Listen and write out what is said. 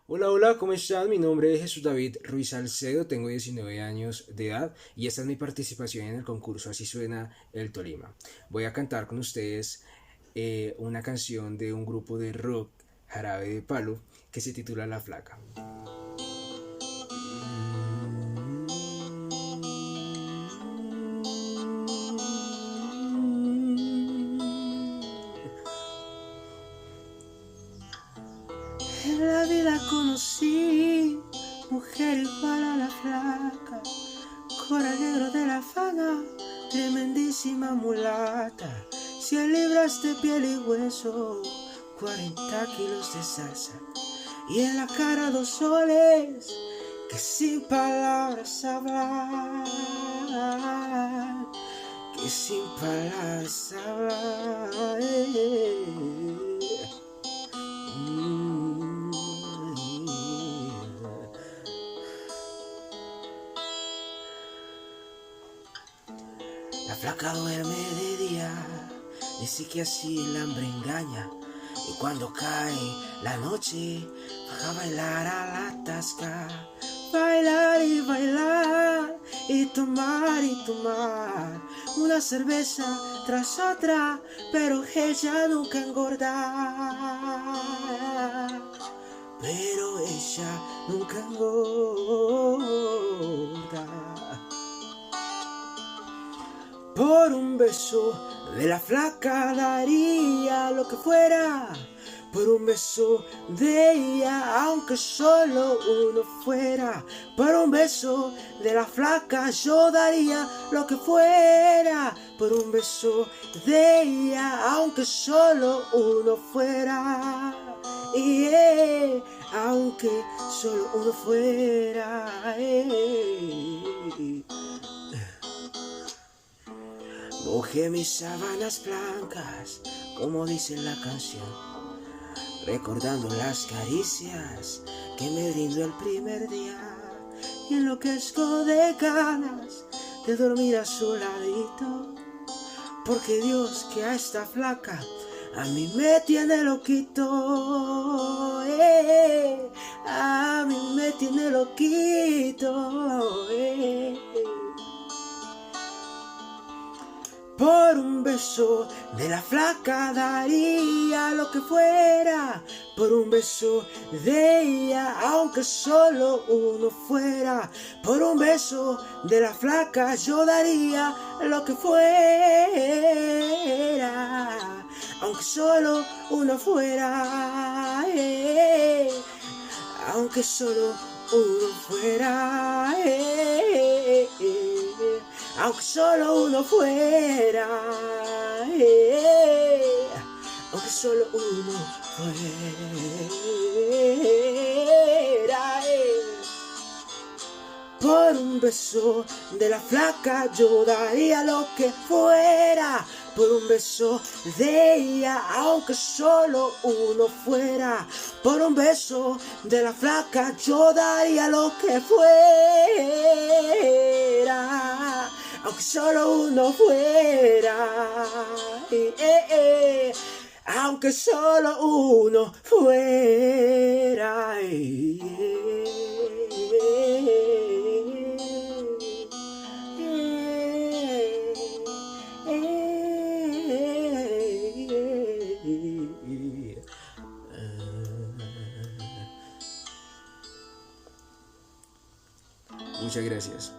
Hola, hola, ¿cómo están? Mi nombre es Jesús David Ruiz Salcedo, tengo 19 años de edad y esta es mi participación en el concurso Así suena el Tolima. Voy a cantar con ustedes una canción de un grupo de rock Jarabe de Palo que se titula La Flaca. En la vida conocí mujer igual a la flaca, coral negro de la fana, tremendísima mulata, 100 libras de piel y hueso, 40 kilos de salsa, y en la cara 2 soles que sin palabras hablan, que sin palabras hablan. La flaca duerme de día, dice que así el hambre engaña. Y cuando cae la noche, baja a bailar a la tasca. Bailar y bailar, y tomar una cerveza tras otra, pero ella nunca engorda. Pero ella nunca engorda. Por un beso de la flaca daría lo que fuera. Por un beso de ella, aunque solo uno fuera. Por un beso de la flaca yo daría lo que fuera. Por un beso de ella, aunque solo uno fuera. Aunque solo uno fuera. Mojé mis sábanas blancas, como dice la canción, recordando las caricias que me brindó el primer día, y enloquezco de ganas de dormir a su ladito, porque Dios que a esta flaca a mí me tiene loquito, a mí me tiene loquito. Por un beso de la flaca daría lo que fuera. Por un beso de ella, aunque solo uno fuera. Por un beso de la flaca yo daría lo que fuera. Aunque solo uno fuera. Aunque solo uno fuera. Aunque solo uno fuera, aunque solo uno fuera. Por un beso de la flaca yo daría lo que fuera. Por un beso de ella, aunque solo uno fuera. Por un beso de la flaca yo daría lo que fuera. Aunque solo uno fuera. Aunque solo uno fuera. Muchas gracias.